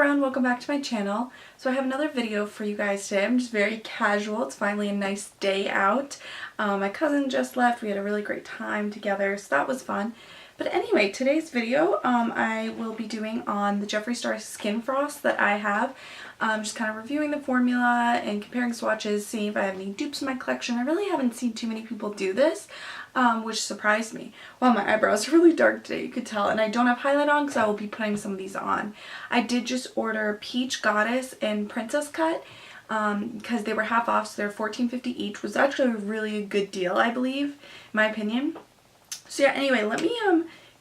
everyone, welcome back to my channel. So I have another video for you guys today. I'm just very casual. It's finally a nice day out. My cousin just left. We had a really great time together, so that was fun. But anyway, today's video I will be doing on the Jeffree Star Skin Frost that I have. Just kind of reviewing the formula and comparing swatches, seeing if I have any dupes in my collection. I really haven't seen too many people do this, which surprised me. Wow, my eyebrows are really dark today, you could tell, and I don't have highlight on because I will be putting some of these on. I did just order Peach Goddess and Princess Cut because they were half off, so they're $14.50 each, was actually really a good deal, I believe, in my opinion. So yeah, anyway, let me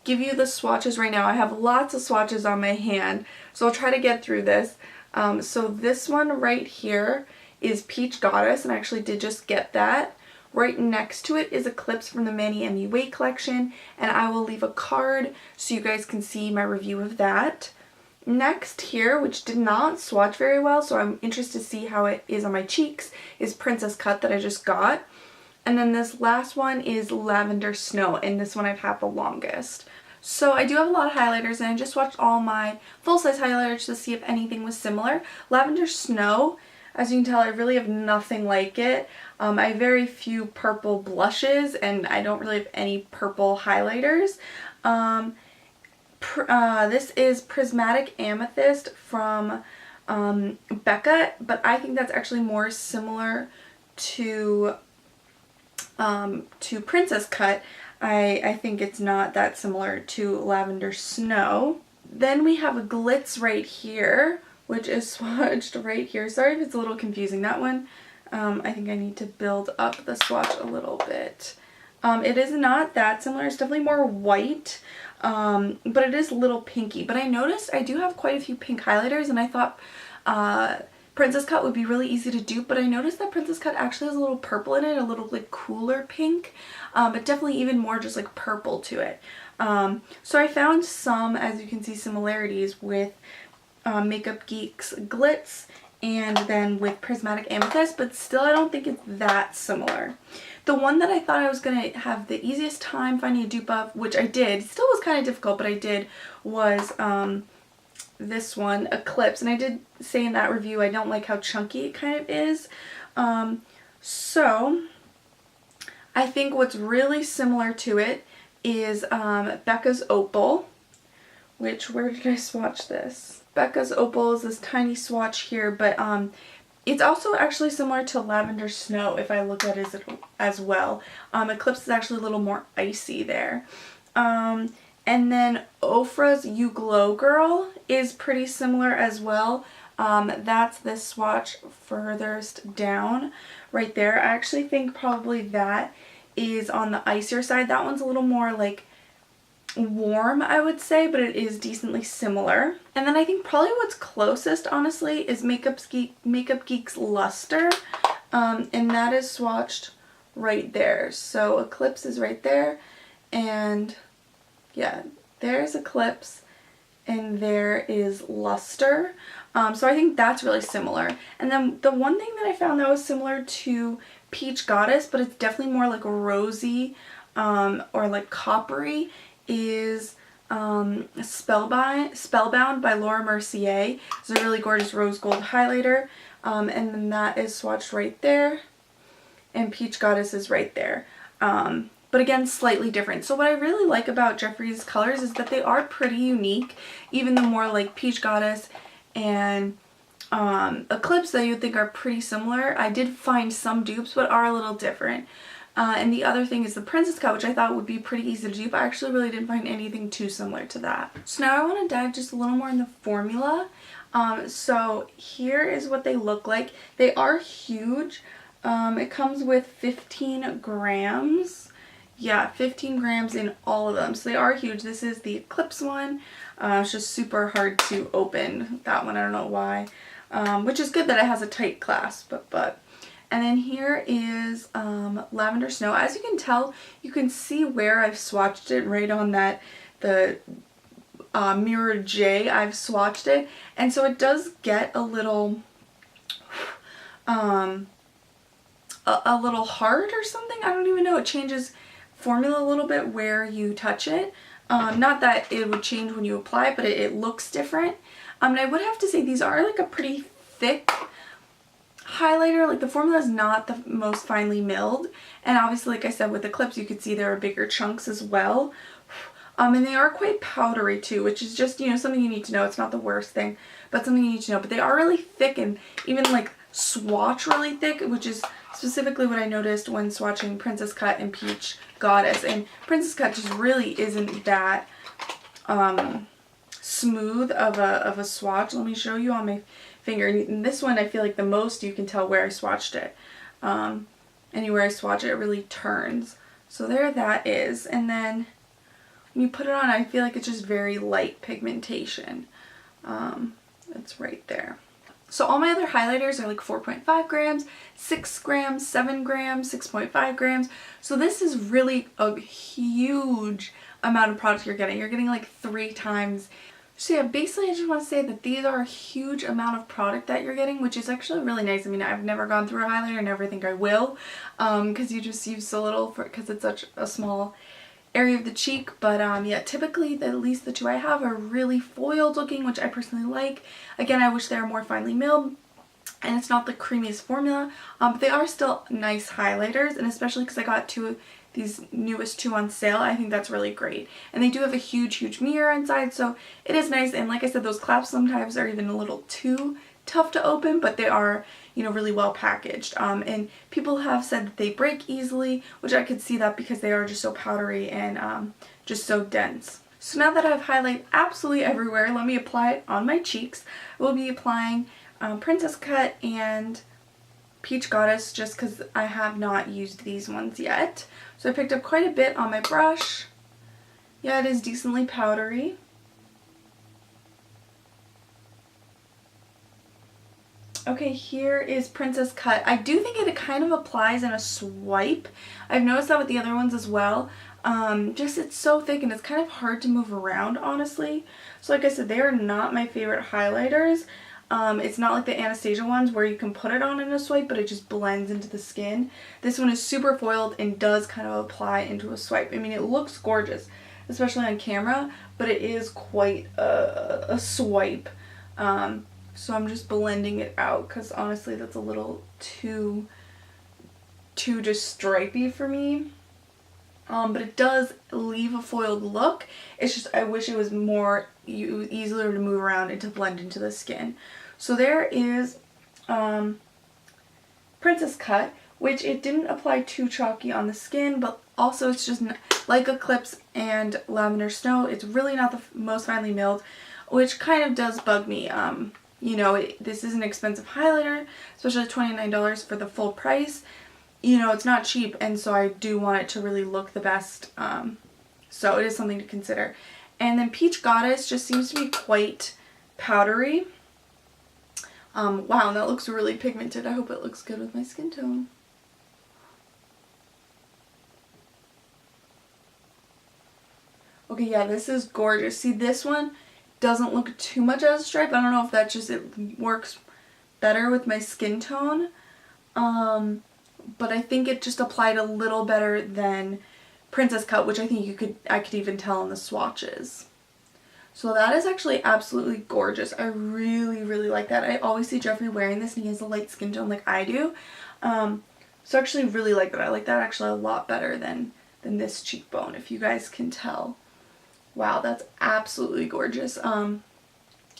give you the swatches right now. I have lots of swatches on my hand, so I'll try to get through this. So this one right here is Peach Goddess, and I actually did just get that. Right next to it is Eclipse from the Manny MUA collection, and I will leave a card so you guys can see my review of that. Next here, which did not swatch very well, so I'm interested to see how it is on my cheeks, is Princess Cut that I just got. And then this last one is Lavender Snow, and this one I've had the longest. So I do have a lot of highlighters, and I just watched all my full-size highlighters to see if anything was similar. Lavender Snow, as you can tell, I really have nothing like it. I have very few purple blushes, and I don't really have any purple highlighters. This is Prismatic Amethyst from Becca, but I think that's actually more similar to Princess Cut. I think it's not that similar to Lavender Snow. Then we have a Glitz right here, which is swatched right here. Sorry if it's a little confusing. That one, I think I need to build up the swatch a little bit. It is not that similar. It's definitely more white, but it is a little pinky. But I noticed I do have quite a few pink highlighters, and I thought Princess Cut would be really easy to dupe, but I noticed that Princess Cut actually has a little purple in it, a little like cooler pink, but definitely even more just like purple to it. So I found some, as you can see, similarities with Makeup Geek's Glitz and then with Prismatic Amethyst, but still I don't think it's that similar. The one that I thought I was going to have the easiest time finding a dupe of, which I did, still was kind of difficult, but I did, was this one, Eclipse, and I did say in that review I don't like how chunky it kind of is. So I think what's really similar to it is Becca's Opal, which, where did I swatch this? Becca's Opal is this tiny swatch here, but it's also actually similar to Lavender Snow if I look at it as well. Eclipse is actually a little more icy there. And then Ofra's You Glow Girl is pretty similar as well. That's this swatch furthest down right there. I actually think probably that is on the icier side. That one's a little more like warm, I would say, but it is decently similar. And then I think probably what's closest, honestly, is Makeup Geek's Luster, and that is swatched right there. So Eclipse is right there, and yeah, there's Eclipse, and there is Luster. So I think that's really similar. And then the one thing that I found that was similar to Peach Goddess, but it's definitely more like rosy or like coppery, is Spellbound by Laura Mercier. It's a really gorgeous rose gold highlighter, and then that is swatched right there, and Peach Goddess is right there. But again, slightly different. So what I really like about Jeffree's colors is that they are pretty unique, even the more like Peach Goddess and Eclipse that you would think are pretty similar. I did find some dupes, but are a little different. And the other thing is the Princess Cut, which I thought would be pretty easy to dupe. I actually really didn't find anything too similar to that. So now I want to dive just a little more in the formula. So here is what they look like. They are huge. It comes with 15 grams. Yeah, 15 grams in all of them. So they are huge. This is the Eclipse one. It's just super hard to open. That one, I don't know why. Which is good that it has a tight clasp, but. And then here is Lavender Snow. As you can tell, you can see where I've swatched it right on that, the mirror J, I've swatched it. And so it does get a little hard or something. I don't even know. It changes formula a little bit where you touch it. Not that it would change when you apply, but it looks different. And I would have to say these are like a pretty thick highlighter. Like the formula is not the most finely milled, and obviously, like I said, with the clips you could see there are bigger chunks as well. And they are quite powdery too, which is just, you know, something you need to know. It's not the worst thing, but something you need to know. But they are really thick and even like swatch really thick, which is specifically what I noticed when swatching Princess Cut and Peach Goddess. And Princess Cut just really isn't that smooth of a swatch. Let me show you on my finger. And this one I feel like the most you can tell where I swatched it. Anywhere I swatch it, it really turns. So there that is. And then when you put it on, I feel like it's just very light pigmentation. It's right there. So all my other highlighters are like 4.5 grams, 6 grams, 7 grams, 6.5 grams. So this is really a huge amount of product you're getting. You're getting like 3 times. So yeah, basically I just want to say that these are a huge amount of product that you're getting, which is actually really nice. I mean, I've never gone through a highlighter. I never think I will, because you just use so little because it's such a small area of the cheek. But yeah, typically at least the 2 I have are really foiled looking, which I personally like. Again, I wish they were more finely milled, and it's not the creamiest formula, but they are still nice highlighters, and especially because I got these newest 2 on sale, I think that's really great. And they do have a huge mirror inside, so it is nice. And like I said, those claps sometimes are even a little too tough to open, but they are, you know, really well packaged. And people have said that they break easily, which I could see that because they are just so powdery and just so dense. So now that I have highlight absolutely everywhere, let me apply it on my cheeks. We'll be applying Princess Cut and Peach Goddess just because I have not used these ones yet. So I picked up quite a bit on my brush. Yeah, it is decently powdery. Okay, here is Princess Cut. I do think it kind of applies in a swipe. I've noticed that with the other ones as well. Just it's so thick and it's kind of hard to move around, honestly. So like I said, they are not my favorite highlighters. It's not like the Anastasia ones where you can put it on in a swipe, but it just blends into the skin. This one is super foiled and does kind of apply into a swipe. I mean, it looks gorgeous, especially on camera, but it is quite a swipe. So I'm just blending it out because honestly that's a little too just stripey for me. But it does leave a foiled look. It's just I wish it was more easier to move around and to blend into the skin. So there is Princess Cut, which it didn't apply too chalky on the skin, but also it's just like Eclipse and Lavender Snow. It's really not the most finely milled, which kind of does bug me. You know, this is an expensive highlighter, especially $29 for the full price. You know, it's not cheap, and so I do want it to really look the best. So it is something to consider. And then Peach Goddess just seems to be quite powdery. Wow, and that looks really pigmented. I hope it looks good with my skin tone. Okay, yeah, this is gorgeous. See, this one doesn't look too much as a stripe. I don't know if that just it works better with my skin tone. But I think it just applied a little better than Princess Cut, which I think I could even tell in the swatches. So that is actually absolutely gorgeous. I really like that. I always see Jeffree wearing this and he has a light skin tone like I do. So I actually really like that. I like that actually a lot better than this cheekbone, if you guys can tell. Wow, that's absolutely gorgeous. And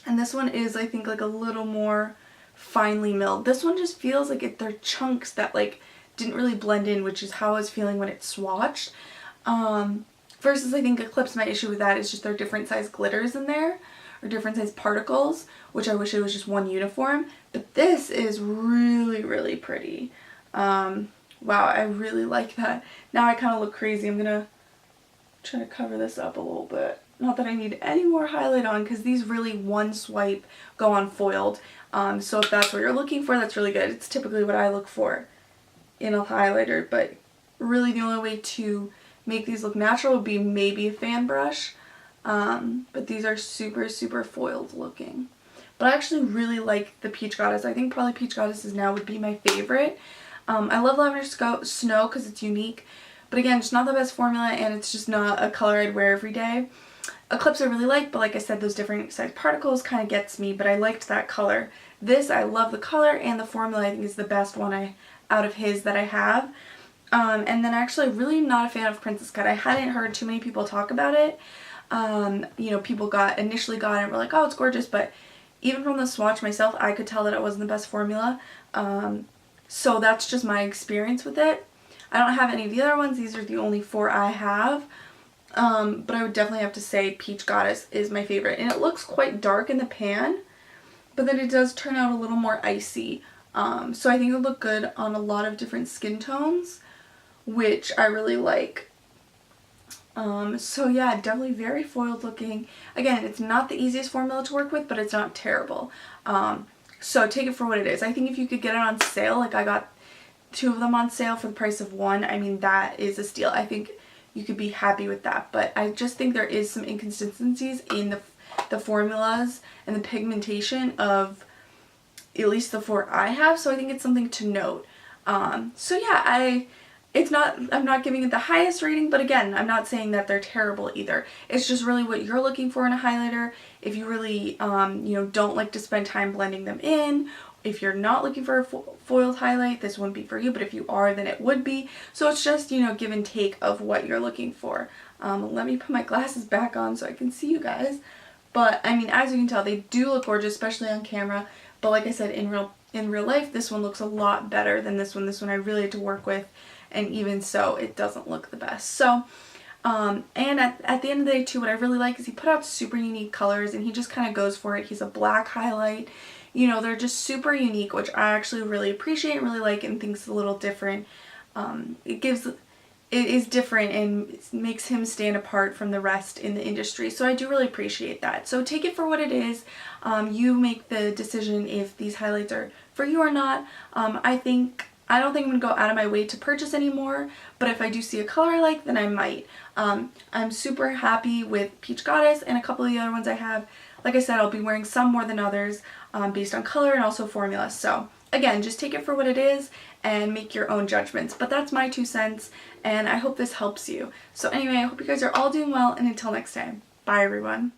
this one is, I think, like a little more finely milled. This one just feels like they're chunks that like didn't really blend in, which is how I was feeling when it swatched. Versus I think Eclipse, my issue with that is just there are different size glitters in there, or different size particles, which I wish it was just one uniform. But this is really pretty. Wow, I really like that. Now I kind of look crazy. I'm gonna try to cover this up a little bit. Not that I need any more highlight on, because these really one swipe go on foiled. So if that's what you're looking for, that's really good. It's typically what I look for in a highlighter, but really the only way to make these look natural would be maybe a fan brush. But these are super foiled looking. But I actually really like the Peach Goddess. I think probably Peach Goddesses now would be my favorite. I love Lavender Snow because it's unique. But again, it's not the best formula and it's just not a color I'd wear every day. Eclipse I really like, but like I said, those different size particles kind of gets me, but I liked that color. This, I love the color, and the formula I think is the best one out of his that I have. And then actually really not a fan of Princess Cut. I hadn't heard too many people talk about it. You know, people initially got it and were like, oh, it's gorgeous, but even from the swatch myself, I could tell that it wasn't the best formula. So that's just my experience with it. I don't have any of the other ones. These are the only 4 I have. But I would definitely have to say Peach Goddess is my favorite. And it looks quite dark in the pan, but then it does turn out a little more icy. So I think it would look good on a lot of different skin tones, which I really like. So yeah, definitely very foiled looking. Again, it's not the easiest formula to work with, but it's not terrible. So take it for what it is. I think if you could get it on sale, like I got 2 of them on sale for the price of 1, I mean, that is a steal. I think you could be happy with that, but I just think there is some inconsistencies in the formulas and the pigmentation of at least the 4 I have, so I think it's something to note. So yeah, I'm not giving it the highest rating, but again, I'm not saying that they're terrible either. It's just really what you're looking for in a highlighter. If you really, you know, don't like to spend time blending them in, if you're not looking for a foiled highlight, this wouldn't be for you, but if you are, then it would be. So it's just, you know, give and take of what you're looking for. Let me put my glasses back on so I can see you guys. But, I mean, as you can tell, they do look gorgeous, especially on camera. But like I said, in real life, this one looks a lot better than this one. This one I really had to work with, and even so, it doesn't look the best. So, and at the end of the day, too, what I really like is he put out super unique colors, and he just kind of goes for it. He's a black highlight. You know, they're just super unique, which I actually really appreciate and really like, and think is a little different. It is different and it makes him stand apart from the rest in the industry. So I do really appreciate that. So take it for what it is. You make the decision if these highlights are for you or not. I don't think I'm going to go out of my way to purchase anymore, but if I do see a color I like, then I might. I'm super happy with Peach Goddess and a couple of the other ones I have. Like I said, I'll be wearing some more than others based on color and also formula. So again, just take it for what it is and make your own judgments. But that's my 2 cents, and I hope this helps you. So anyway, I hope you guys are all doing well, and until next time, bye everyone.